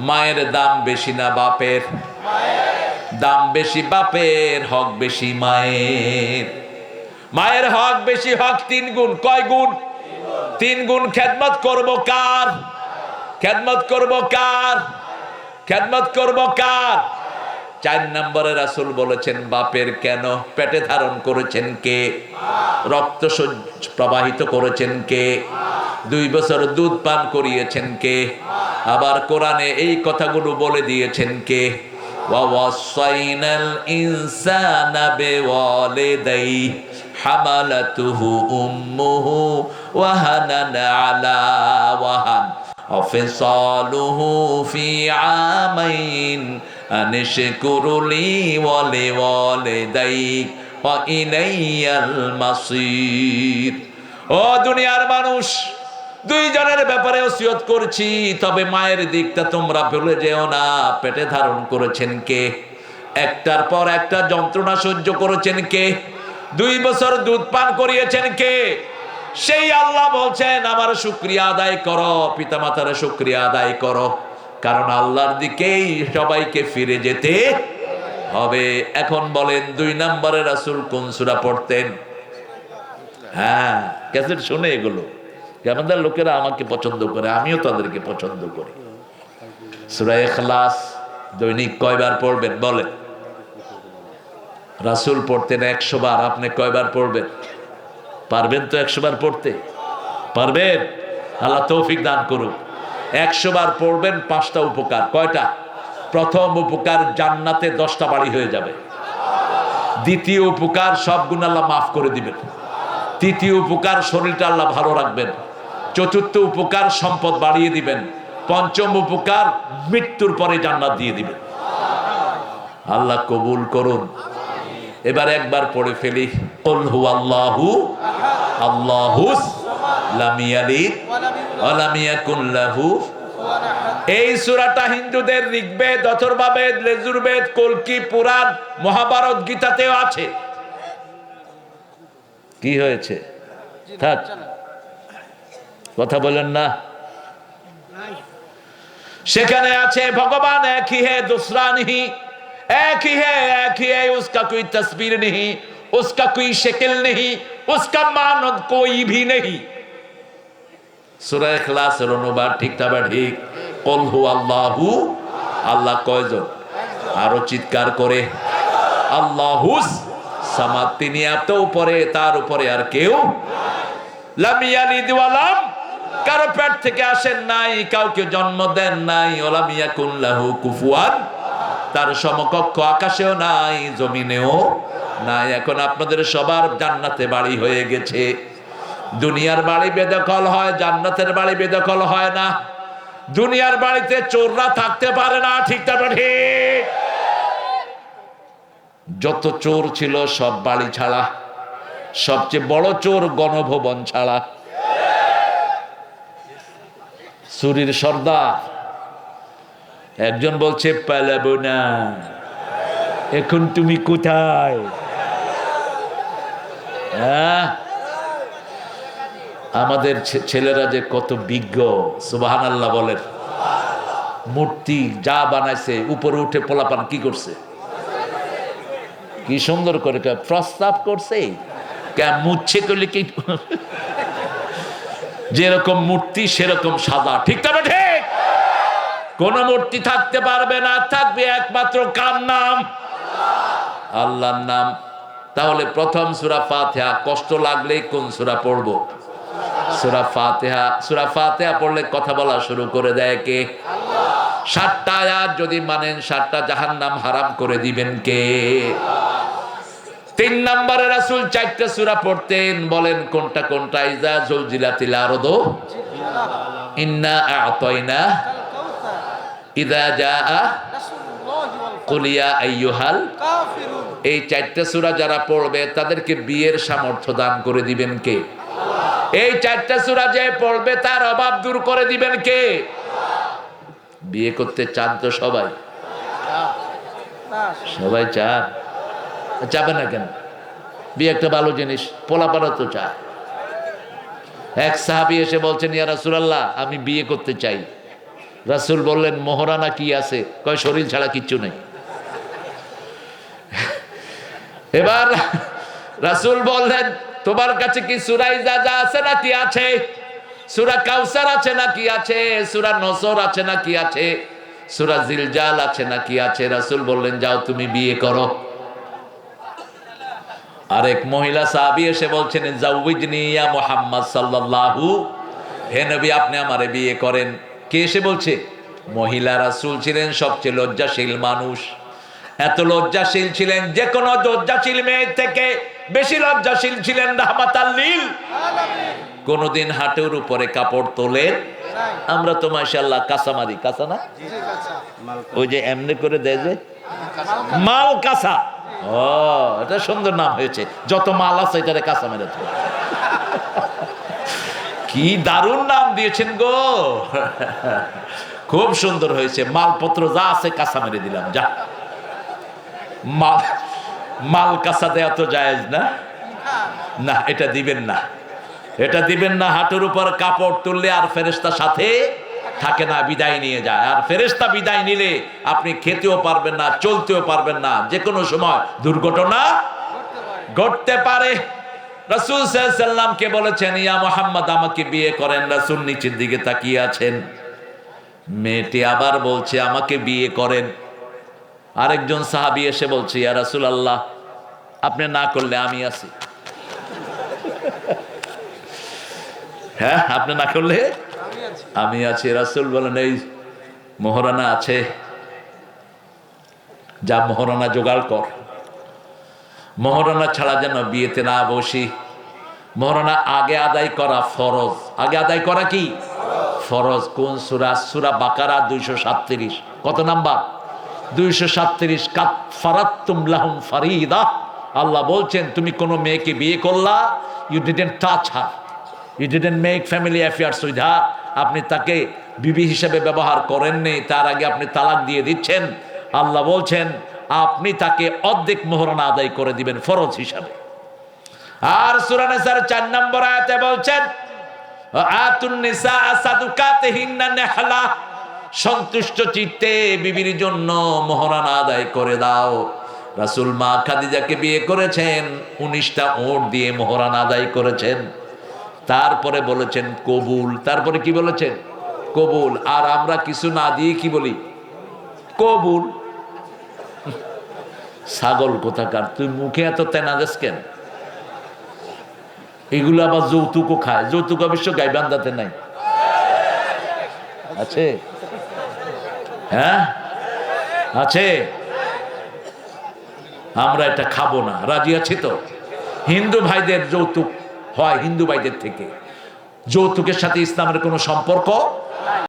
মায়ের দাম বেশি না বাপের? দাম বেশি বাপের, হক বেশি মায়ের। মায়ের হক বেশি, হক 3 গুণ। কয় গুণ? 3 গুণ। খেদমত করব কার? খেদমত করব কার? খেদমত করব কার? 4 নম্বরে রাসূল বলেছেন বাপের। কেন? পেটে ধারণ করেছেন কে? রক্ত প্রবাহিত করেছেন কে? 2 বছর দুধ পান করিয়েছেন কে? আবার কোরআনে এই কথাগুলো বলে দিয়েছেন কে? ওয়াসাইনাল ইনসানা বিওয়ালিদাইহি হামালাতুহু উম্মুহু ওয়াহানান আলা ওয়াহান ওয়াফিসালুহু ফি আমাইন আনিশকুরলি ওয়ালিওয়ালিদাইক ওয়া ইলাইয়াল মাসির। ও দুনিয়ার মানুষ, 2 জনের ব্যাপারে ওসিয়ত করছি, তবে মায়ের দিকটা তোমরা ভুলে যেও না। পেটে ধারণ করেছেন কে? একটার পর একটা যন্ত্রণা সহ্য করেছেন কে? 2 বছর দুধ পান করিয়েছেন কে? সেই আল্লাহ বলছেন আমার শুকরিয়া আদায় করো, পিতামাতার শুকরিয়া আদায় করো, কারণ আল্লাহর দিকেই সবাইকে ফিরে যেতে হবে। এখন বলেন 2 নম্বরে রাসূল কোন সূরা পড়তেন? হ্যাঁ, ক্যাসেট শুনে এগুলো আমাদের লোকেরা আমাকে পছন্দ করে, আমিও তাদেরকে পছন্দ করি। সূরা ইখলাস দৈনিক কয়বার পড়বেন বলেন? রাসূল পড়তেন 100 বার, আপনি কয়বার পড়বেন? পারবেন তো 100 বার পড়তে? পারবেন? আল্লাহ তৌফিক দান করুক। 100 বার পড়বেন, 5টা উপকার। কয়টা? প্রথম উপকার, জান্নাতে 10টা বাড়ি হয়ে যাবে। দ্বিতীয় উপকার, সব গুনাহ আল্লাহ মাফ করে দিবেন। তৃতীয় উপকার, শরীরটা আল্লাহ ভালো রাখবেন। চতুর্থ উপকার, সম্পদ বাড়িয়ে দিবেন। পঞ্চম উপকার, মৃত্যুর পরে জান্নাত দিয়ে দিবেন। আল্লাহ কবুল করুন। এবার একবার পড়ে ফেলি, কুল হুয়াল্লাহু আল্লাহুস লাম ইয়ালিদ ওয়া লাম ইয়াকুল লাহু। এই সূরাটা হিন্দুদের ঋগ্বেদ, অথর্ববেদ, যজুর্বেদ, কল্কি, পুরাণ, মহাভারত, গীতাতেও আছে। কি হয়েছে? থাক, কথা বলেন না। সেখানে আছে ভগবান এক হি হে, দুসরা নেহি। एक ही है, उसका कोई तस्वीर नहीं, उसका कोई शक्ल नहीं, उसका मानद कोई भी नहीं। সূরা ইখলাসের অনুবাদ ঠিক তবে ঠিক, কুল হুয়াল্লাহু, আল্লাহ কয়জন? আরো চিৎকার করে, আল্লাহুস সামাদ, তিনি এত উপরে, তার উপরে আর কেউ। লাম ইয়ালিদ ওয়া লাম, কারো পেট থেকে আসেন নাই, কাউকে জন্ম দেন নাই। ওয়া লাম ইয়াকুল লাহু কুফুয়ান, তার সমকক্ষ আকাশেও নাই, জমিনেও নাই। এখন আপনাদের সবার জান্নাতে বাড়ি হয়ে গেছে। দুনিয়ার বাড়ি বেদখল হয়, জান্নাতের বাড়ি বেদখল হয় না। দুনিয়ার বাড়িতে চোররা থাকতে পারে না, ঠিক না ঠিক? যত চোর ছিল সব বাড়ি ছাড়া, সবচেয়ে বড় চোর গণভবন ছাড়া। চুরির সর্দার একজন বলছে পালাবো না। এখন তুমি কোথায়? হ্যাঁ, আমাদের ছেলেরা যে কত বিজ্ঞ, সুবহানাল্লাহ বলেন। মূর্তি যা বানাইছে, উপরে উঠে পোলাপান কি করছে? কি সুন্দর করে প্রস্তাব করছে, মুচ্ছে করলে কি যেরকম মূর্তি সেরকম সাদা, ঠিক তবে ঠিক। কোন মূর্তি থাকতে পারবে না, থাকবে একমাত্র কার নাম? আল্লাহর নাম। তাহলে প্রথম সূরা ফাতিহা, কষ্ট লাগলে কোন সূরা পড়ব? সূরা ফাতিহা। সূরা ফাতিহা পড়লে কথা বলা শুরু করে দেয় কে? আল্লাহ। 7টা আয়াত যদি মানেন, 7টা জাহান্নাম হারাম করে দিবেন কে? 3 নম্বরে রাসূল 4টা সূরা পড়তেন, বলেন কোনটা কোনটা? ইজা জুলজিলাতিল আরদু, ইন্না আ'তাইনা, ইদা জাআ, কুল ইয়া আইয়ুহাল কাফিরুন। এই 4টা সূরা যারা পড়বে তাদেরকে বিয়ের সামর্থ্য দান করে দিবেন কে? আল্লাহ। এই 4টা সূরা যে পড়বে তার অভাব দূর করে দিবেন কে? আল্লাহ। বিয়ে করতে চান তো সবাই? সবাই চান? চাবে না কেন? বিয়ে একটা ভালো জিনিস, পোলাপানা তো চায়। এক সাহাবী এসে বলছেন, ইয়া রাসূলুল্লাহ, আমি বিয়ে করতে চাই। রাসূল বললেন মোহরানা কি আছে? কয় শরীর ছাড়া কিচ্ছু নেই। এবার রাসূল বললেন তোমার কাছে কি সূরা ইজাজা আছে নাকি আছে? সূরা কাউসার আছে নাকি আছে? সূরা নসর আছে নাকি আছে? সূরা জিলজাল আছে নাকি আছে? রাসূল বললেন যাও তুমি বিয়ে করো। আরেক মহিলা সাহাবী এসে বলছেন জাউইজনি ইয়া মুহাম্মদ সাল্লাল্লাহু, হে নবী আপনি আমারে বিয়ে করেন। কে এসে বলছে? মহিলা। রাসূল ছিলেন সবচেয়ে লজ্জাশীল মানুষ, এত লজ্জাশীল ছিলেন যে কোনো লজ্জাশীল মেয়ের থেকে বেশি লজ্জাশীল ছিলেন রাহমাতাল লিল আলামিন। কোনদিন হাঁটুর উপরে কাপড় তোলেন? আমরা তো মাশাআল্লাহ কাঁচামারি, কাঁচা না ওই যে এমনি করে দেয় যে মাল কাঁচা। ও এটা সুন্দর নাম হয়েছে, যত মাল আছে এটারে কাঁচা মেরে তো। কি দারুণ নাম দিয়েছেন গো, খুব সুন্দর হয়েছে। মালপত্র যা আছে কাঁচা মেরে দিলাম, যা। মাল কাঁচা দেয়া তো জায়েজ না, না এটা দিবেন না, এটা দিবেন না। হাঁটুর উপর কাপড় তুললে আর ফেরেশতা সাথে থাকে না, বিদায় নিয়ে যায়। আর ফেরেশতা বিদায় নিলে আপনি খেতেও পারবেন না, চলতেও পারবেন না, যে কোনো সময় দুর্ঘটনা ঘটতে পারে। রাসূল সাল্লাল্লাহু আলাইহি সাল্লামকে বলেছেন ইয়া মুহাম্মদ আমাকে বিয়ে করেন। রাসূল নিচের দিকে তাকিয়ে আছেন। মেয়েটি আবার বলছে আমাকে বিয়ে করেন। আরেকজন সাহাবী এসে বলছে ইয়া রাসূলুল্লাহ আপনি না করলে আমি আছি। হ্যাঁ আপনি না করলে আমি আছি। রাসূল বলেন এই মোহরানা আছে, যা মোহরানা জোগাড় কর। মোহরানা ছাড়া যেন বিয়েতে না বসি। মোহরানা আগে আদায় করা ফরজ। আগে আদায় করা কি ফরজ? কোন সূরা? সূরা বাকারা 237। কত নাম্বার? 237। কাফারাতুম লাহুম ফারিদা। আল্লাহ বলছেন তুমি কোন মেয়েকে বিয়ে করলা, you didn't touch her, you didn't make family affairs with her, আপনি তাকে বিবি হিসেবে ব্যবহার করেননি, তার আগে আপনি তালাক দিয়ে দিচ্ছেন। আল্লাহ বলছেন আপনি তাকে অর্ধেক মোহরানা আদায় করে দিবেন ফরজ হিসাবে। আর সূরা নিসার 4 নম্বর আয়াতে বলছেন আতুন নিসা সাদুকাতিহিন্না নিহলা, সন্তুষ্ট চিত্তে বিবির জন্য মোহরানা আদায় করে দাও। রাসূল মা খাদিজাকে বিয়ে করেছেন, 19টা ওট দিয়ে মোহরানা আদায় করেছেন। তারপরে বলেছেন কবুল। তারপরে কি বলেছেন? কবুল। আর আমরা কিছু না দিয়ে কি বলি? কবুল। ছাগল কোথাকার, তুই মুখে এত তেনাদেশ কেন? এগুলো আবার যৌতুকও খায়। যৌতুক অবশ্য গাইবান্ধাতে নাই, আছে? হ্যাঁ আছে। আমরা এটা খাবো না, রাজি আছি তো? হিন্দু ভাইদের যৌতুক হয় হিন্দু ভাইদের থেকে, যৌতুকের সাথে ইসলামের কোনো সম্পর্ক